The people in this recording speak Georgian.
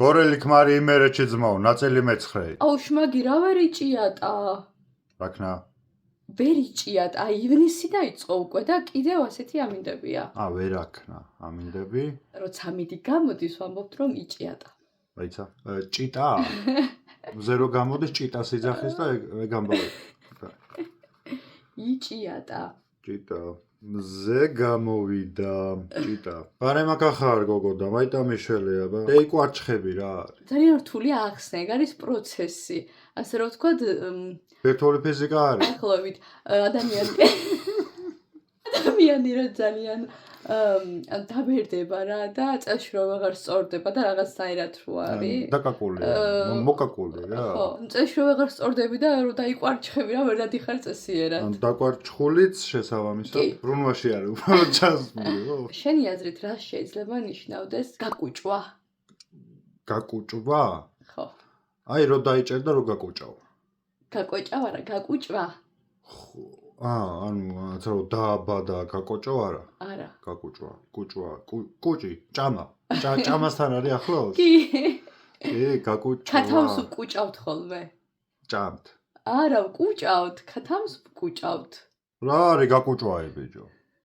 გორელი ქმარი იმერეთში ძმაო, ნაწილი მეცხრეი. აუ შმაგი რა ვერ იჭიატა? რაკნა? ვერ იჭიატა, ივნისი დაიწყო უკვე და კიდევ ასეთი ამინდებია. ვერ აქნა, ამინდები. როცა მიდი გამოდის, ვამბობთ რომ იჭიატა. აიცა, ჭიტა? მზე რო გამოდის ჭიტას იძახის და ეგ ამბავი. იჭიატა. ჭიტა. მზე გამოვიდა ჭიტა. გარემაკა ხარ გოგო და მაიტა მიშველია ბა. ეიკვარჩხები რა არის. ძალიან რთული ახსნა, ეგ არის პროცესი. ასე რომ ვთქვათ, ვირტუალური ფიზიკა არის. ახლობით ადამიანი რა ძალიან დაბერდება რა და წელში რომ აღარ სწორდება და რაღაცნაირად რო არის. დაკაკული, მოკაკული რა. ხო, წელში რომ აღარ სწორდები და რომ დაიკვარჩხები რა, ვერ დადიხარ წესიერად. დაკვარჩხულიც შესაბამისად ბრუნვაში არის უბრალოდ ჩასმული, ხო? შენი აზრით რა შეიძლება ნიშნავდეს გაკუჭვა? გაკუჭვა? ხო. აი რო დაიჭერ და რო გაკუჭავ. გაკოჭავ არა, გაკუჭვა? ხო. ანუ ცა რო დააბადა გაკოჭავ არა? არა. გაკუჭვა, კუჭი, ჭამა. ჭამასთან არის ახლოს? კი. გაკუჭვა. ქათამს უკუჭავთ ხოლმე? ჭამთ. არა, უკუჭავთ, ქათამს უკუჭავთ. რა არის გაკუჭვაი ბიჭო?